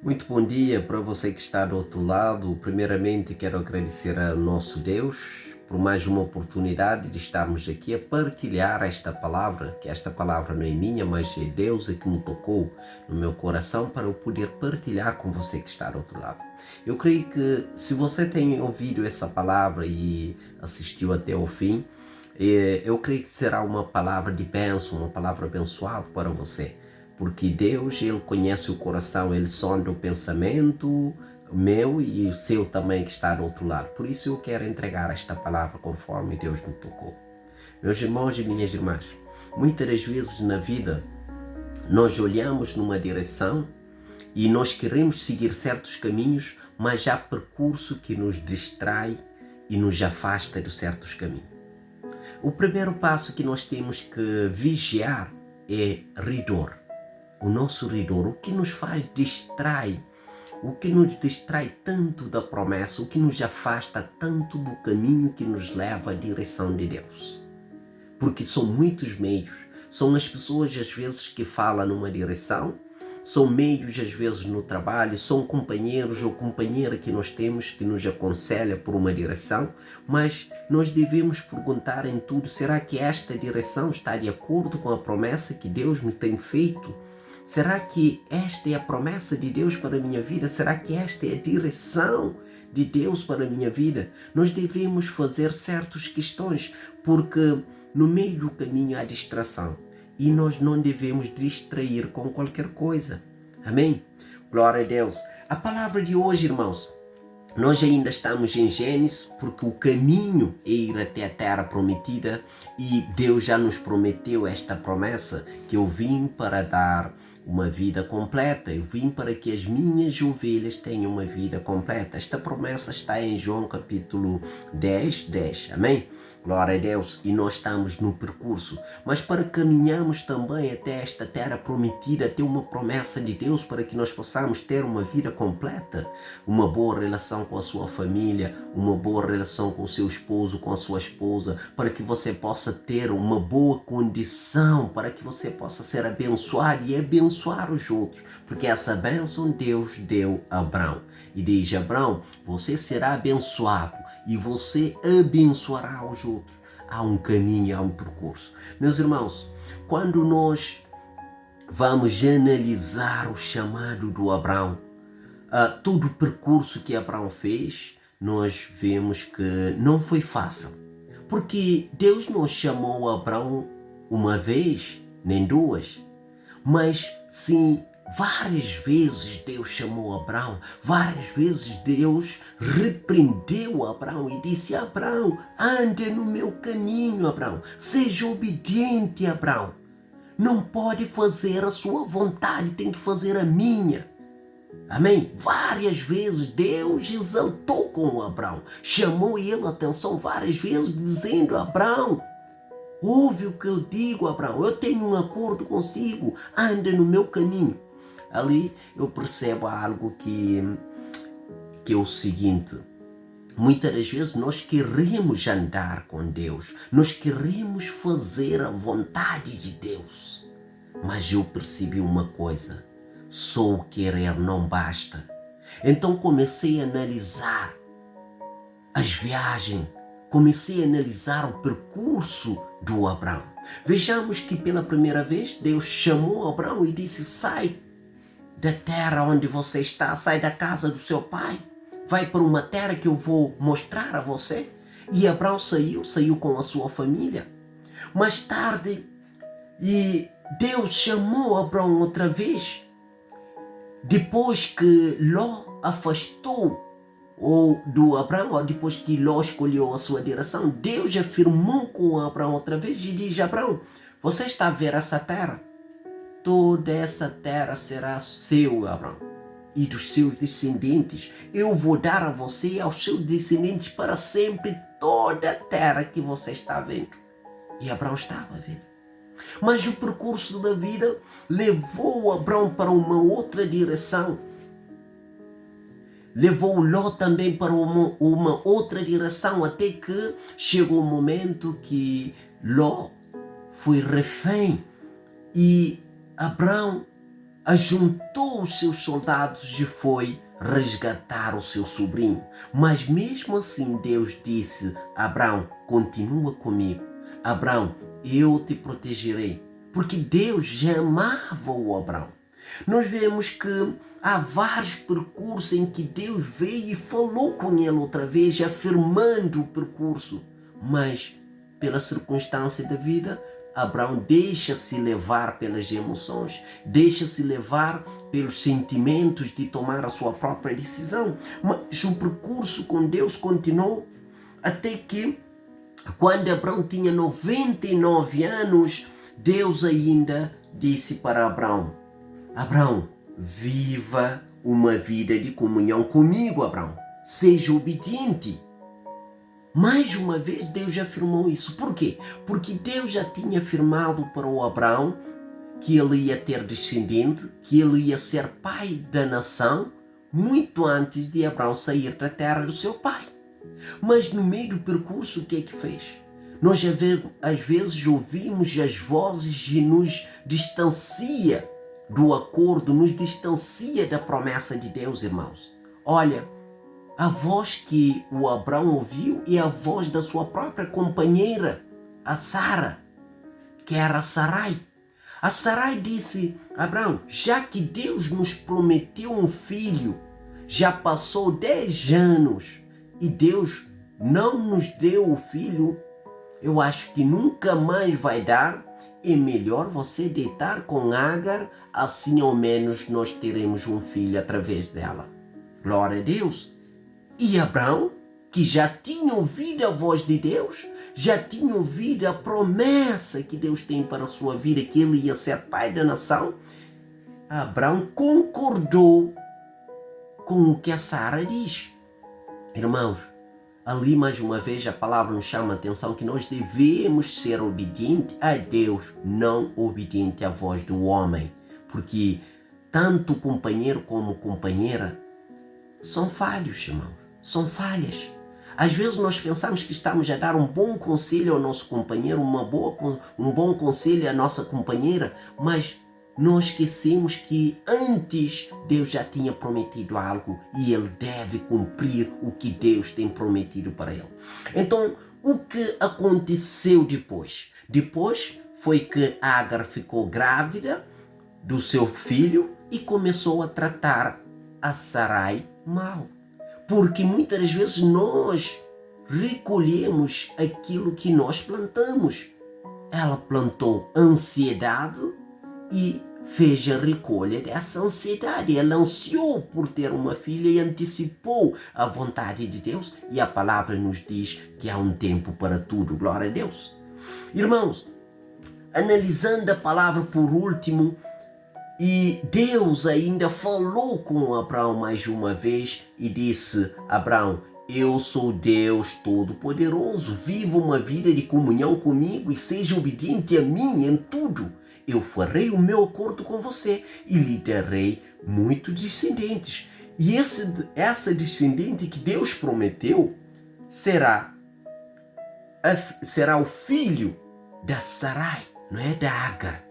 Muito bom dia para você que está do outro lado. Primeiramente, quero agradecer ao nosso Deus por mais uma oportunidade de estarmos aqui a partilhar esta palavra, que esta palavra não é minha, mas é Deus que me tocou no meu coração para eu poder partilhar com você que está do outro lado. Eu creio que se você tem ouvido essa palavra e assistiu até o fim, eu creio que será uma palavra de bênção, uma palavra abençoada para você. Porque Deus, Ele conhece o coração, Ele sonda o pensamento meu e o seu também que está do outro lado. Por isso eu quero entregar esta palavra conforme Deus me tocou. Meus irmãos e minhas irmãs, muitas das vezes na vida nós olhamos numa direção e nós queremos seguir certos caminhos, mas há percurso que nos distrai e nos afasta de certos caminhos. O primeiro passo que nós temos que vigiar é redor. O nosso redor, o que nos faz distrai, o que nos distrai tanto da promessa, o que nos afasta tanto do caminho que nos leva à direção de Deus. Porque são muitos meios, são as pessoas às vezes que falam numa direção, são meios às vezes no trabalho, são companheiros ou companheira que nós temos que nos aconselha por uma direção, mas nós devemos perguntar em tudo, será que esta direção está de acordo com a promessa que Deus me tem feito? Será que esta é a promessa de Deus para a minha vida? Será que esta é a direção de Deus para a minha vida? Nós devemos fazer certas questões, porque no meio do caminho há distração e nós não devemos distrair com qualquer coisa. Amém? Glória a Deus. A palavra de hoje, irmãos, nós ainda estamos em Gênesis, porque o caminho é ir até a terra prometida e Deus já nos prometeu esta promessa, que eu vim para dar uma vida completa, eu vim para que as minhas ovelhas tenham uma vida completa. Esta promessa está em João capítulo 10. Amém? Glória a Deus. E nós estamos no percurso, mas para caminharmos também até esta terra prometida, ter uma promessa de Deus para que nós possamos ter uma vida completa, uma boa relação com a sua família, uma boa relação com o seu esposo, com a sua esposa, para que você possa ter uma boa condição, para que você possa ser abençoado e abençoar os outros, porque essa bênção Deus deu a Abraão. E diz: Abraão, você será abençoado e você abençoará os outros. Há um caminho, há um percurso. Meus irmãos, quando nós vamos analisar o chamado do Abraão, todo o percurso que Abraão fez, nós vemos que não foi fácil. Porque Deus não chamou Abraão uma vez, nem duas, mas sim várias vezes Deus chamou Abraão, várias vezes Deus repreendeu Abraão e disse: Abraão, ande no meu caminho, Abraão, seja obediente, Abraão. Não pode fazer a sua vontade, tem que fazer a minha. Amém? Várias vezes Deus exaltou com Abraão, chamou ele a atenção várias vezes, dizendo: Abraão, ouve o que eu digo, Abraão, eu tenho um acordo consigo, anda no meu caminho. Ali eu percebo algo que é o seguinte: muitas das vezes nós queremos andar com Deus, nós queremos fazer a vontade de Deus, mas eu percebi uma coisa: só o querer não basta. Então comecei a analisar as viagens, comecei a analisar o percurso do Abraão. Vejamos que pela primeira vez Deus chamou Abraão e disse: sai da terra onde você está, sai da casa do seu pai, vai para uma terra que eu vou mostrar a você. E Abraão saiu com a sua família. Mais tarde, e Deus chamou Abraão outra vez, depois que Ló afastou do Abraão, depois que Ló escolheu a sua direção, Deus afirmou com Abraão outra vez e diz: Abraão, você está a ver essa terra? Toda essa terra será seu, Abraão, e dos seus descendentes. Eu vou dar a você e aos seus descendentes para sempre toda a terra que você está vendo. E Abraão estava a ver. Mas o percurso da vida levou Abraão para uma outra direção. Levou Ló também para uma outra direção, até que chegou um momento que Ló foi refém e Abraão ajuntou os seus soldados e foi resgatar o seu sobrinho. Mas mesmo assim Deus disse a Abraão, continua comigo. Abraão, eu te protegerei. Porque Deus já amava o Abraão. Nós vemos que há vários percursos em que Deus veio e falou com ele outra vez, afirmando o percurso. Mas, pela circunstância da vida, Abraão deixa-se levar pelas emoções, deixa-se levar pelos sentimentos de tomar a sua própria decisão. Mas o percurso com Deus continuou até que, quando Abraão tinha 99 anos, Deus ainda disse para Abraão, Abraão, viva uma vida de comunhão comigo, Abraão. Seja obediente. Mais uma vez Deus já afirmou isso. Por quê? Porque Deus já tinha afirmado para o Abraão que ele ia ter descendente, que ele ia ser pai da nação, muito antes de Abraão sair da terra do seu pai. Mas no meio do percurso, o que é que fez? Nós às vezes ouvimos as vozes e nos distancia do acordo, nos distancia da promessa de Deus, irmãos. Olha, a voz que o Abraão ouviu é a voz da sua própria companheira, a Sara, que era Sarai. A Sarai disse, Abraão, já que Deus nos prometeu um filho, já passou 10 anos e Deus não nos deu o filho, eu acho que nunca mais vai dar, é melhor você deitar com Agar, assim ao menos nós teremos um filho através dela. Glória a Deus. E Abraão, que já tinha ouvido a voz de Deus, já tinha ouvido a promessa que Deus tem para a sua vida, que ele ia ser pai da nação, Abraão concordou com o que a Sara diz. Irmãos, ali mais uma vez a palavra nos chama a atenção que nós devemos ser obedientes a Deus, não obediente à voz do homem. Porque tanto o companheiro como a companheira são falhos, irmãos, são falhas. Às vezes nós pensamos que estamos a dar um bom conselho ao nosso companheiro, um bom conselho à nossa companheira, mas nós esquecemos que antes Deus já tinha prometido algo e ele deve cumprir o que Deus tem prometido para ele. Então, o que aconteceu depois? Depois foi que Agar ficou grávida do seu filho e começou a tratar a Sarai mal. Porque muitas vezes nós recolhemos aquilo que nós plantamos. Ela plantou ansiedade e fez a recolha dessa ansiedade. Ela ansiou por ter uma filha e antecipou a vontade de Deus. E a palavra nos diz que há um tempo para tudo. Glória a Deus. Irmãos, analisando a palavra por último, e Deus ainda falou com Abraão mais uma vez e disse, Abraão, eu sou Deus Todo-Poderoso, viva uma vida de comunhão comigo e seja obediente a mim em tudo. Eu farei o meu acordo com você e lhe darei muitos descendentes. E essa descendente que Deus prometeu será o filho da Sarai, não é da Agar.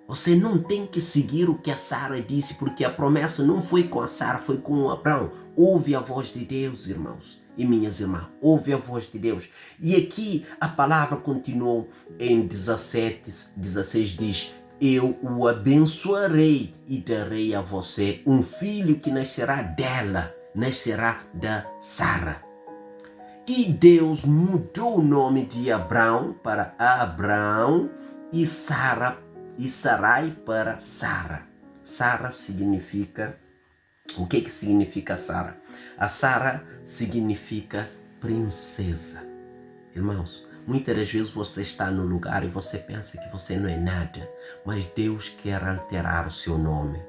Você não tem que seguir o que a Sara disse, porque a promessa não foi com a Sara, foi com o Abraão. Ouve a voz de Deus, irmãos e minhas irmãs. Ouve a voz de Deus. E aqui a palavra continuou em 16 diz, eu o abençoarei e darei a você um filho que nascerá dela, nascerá da Sara. E Deus mudou o nome de Abraão para Abraão e Sarai para Sara. Sara significa... O que significa Sara? A Sara significa princesa. Irmãos, muitas das vezes você está no lugar e você pensa que você não é nada, mas Deus quer alterar o seu nome.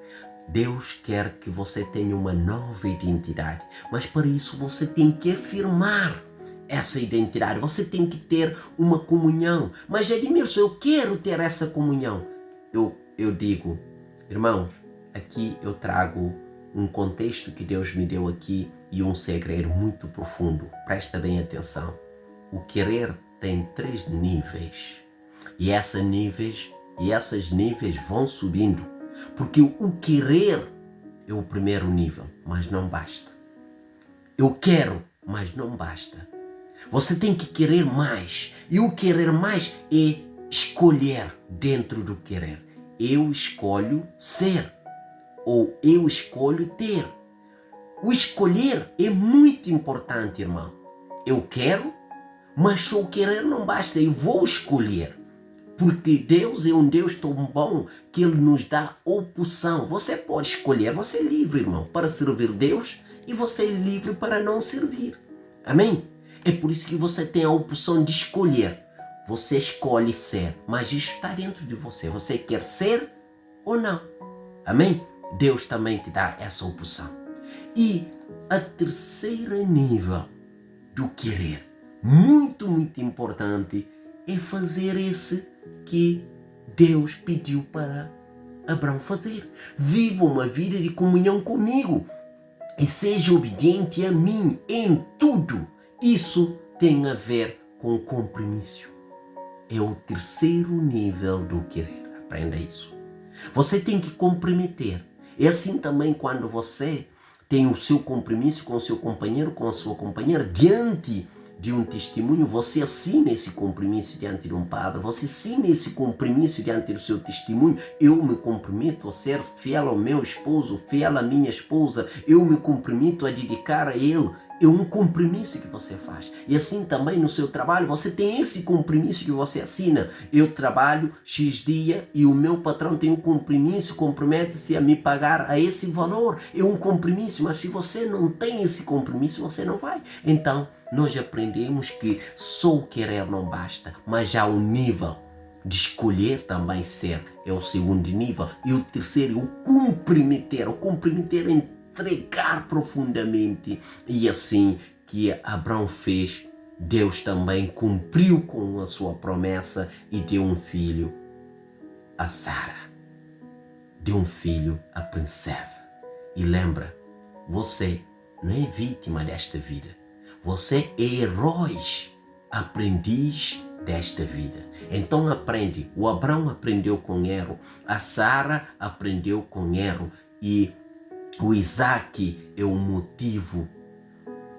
Deus quer que você tenha uma nova identidade, mas para isso você tem que afirmar essa identidade, você tem que ter uma comunhão. Mas Edmilson, eu quero ter essa comunhão. Eu digo, irmãos, aqui eu trago um contexto que Deus me deu aqui e um segredo muito profundo. Presta bem atenção. O querer tem 3 níveis. E esses níveis vão subindo. Porque o querer é o primeiro nível, mas não basta. Eu quero, mas não basta. Você tem que querer mais. E o querer mais é escolher dentro do querer. Eu escolho ser ou eu escolho ter. O escolher é muito importante, irmão. Eu quero, mas só o querer não basta. Eu vou escolher. Porque Deus é um Deus tão bom que Ele nos dá opção. Você pode escolher, você é livre, irmão, para servir Deus e você é livre para não servir. Amém? É por isso que você tem a opção de escolher. Você escolhe ser, mas isso está dentro de você. Você quer ser ou não. Amém? Deus também te dá essa opção. E a terceira nível do querer, muito importante, é fazer esse que Deus pediu para Abraão fazer. Viva uma vida de comunhão comigo e seja obediente a mim em tudo. Isso tem a ver com compromisso. É o terceiro nível do querer. Aprenda isso. Você tem que comprometer. É assim também quando você tem o seu compromisso com o seu companheiro, com a sua companheira, diante de um testemunho, você assina esse compromisso diante de um padre, você assina esse compromisso diante do seu testemunho. Eu me comprometo a ser fiel ao meu esposo, fiel à minha esposa, eu me comprometo a dedicar a ele. É um compromisso que você faz. E assim também no seu trabalho, você tem esse compromisso que você assina. Eu trabalho X dia e o meu patrão tem um compromisso, compromete-se a me pagar a esse valor. É um compromisso, mas se você não tem esse compromisso, você não vai. Então, nós aprendemos que só o querer não basta, mas já o nível de escolher também ser é o segundo nível. E o terceiro, o comprometer entregar profundamente. E assim que Abraão fez, Deus também cumpriu com a sua promessa e deu um filho a Sara. Deu um filho à princesa. E lembra, você não é vítima desta vida. Você é herói, aprendiz desta vida. Então aprende. O Abraão aprendeu com erro. A Sara aprendeu com erro. E o Isaac é o motivo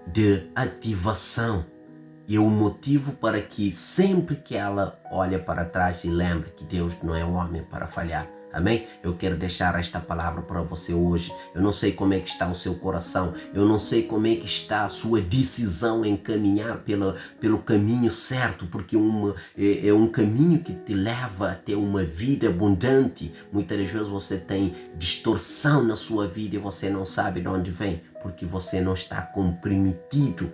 de ativação. É o motivo para que sempre que ela olha para trás e lembra que Deus não é homem para falhar. Amém? Eu quero deixar esta palavra para você hoje. Eu não sei como é que está o seu coração. Eu não sei como é que está a sua decisão em caminhar pelo caminho certo, porque é um caminho que te leva até uma vida abundante. Muitas das vezes você tem distorção na sua vida e você não sabe de onde vem, porque você não está comprometido.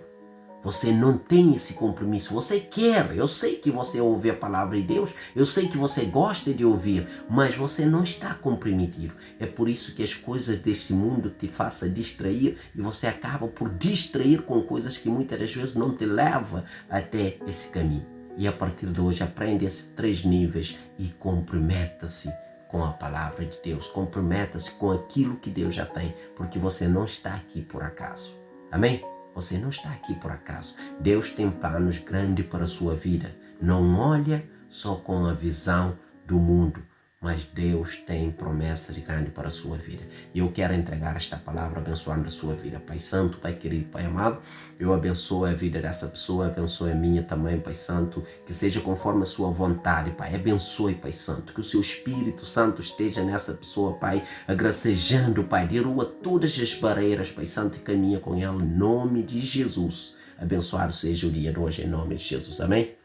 Você não tem esse compromisso. Você quer. Eu sei que você ouve a palavra de Deus. Eu sei que você gosta de ouvir. Mas você não está comprometido. É por isso que as coisas deste mundo te façam distrair. E você acaba por distrair com coisas que muitas das vezes não te levam até esse caminho. E a partir de hoje aprende esses 3 níveis e comprometa-se com a palavra de Deus. Comprometa-se com aquilo que Deus já tem. Porque você não está aqui por acaso. Amém? Você não está aqui por acaso. Deus tem planos grandes para a sua vida. Não olha só com a visão do mundo, mas Deus tem promessas grandes para a sua vida. E eu quero entregar esta palavra abençoando a sua vida. Pai Santo, Pai querido, Pai amado, eu abençoo a vida dessa pessoa, abençoe a minha também, Pai Santo, que seja conforme a sua vontade, Pai. Abençoe, Pai Santo, que o seu Espírito Santo esteja nessa pessoa, Pai, agracejando, Pai, derruba todas as barreiras, Pai Santo, e caminha com ela em nome de Jesus. Abençoado seja o dia de hoje em nome de Jesus. Amém?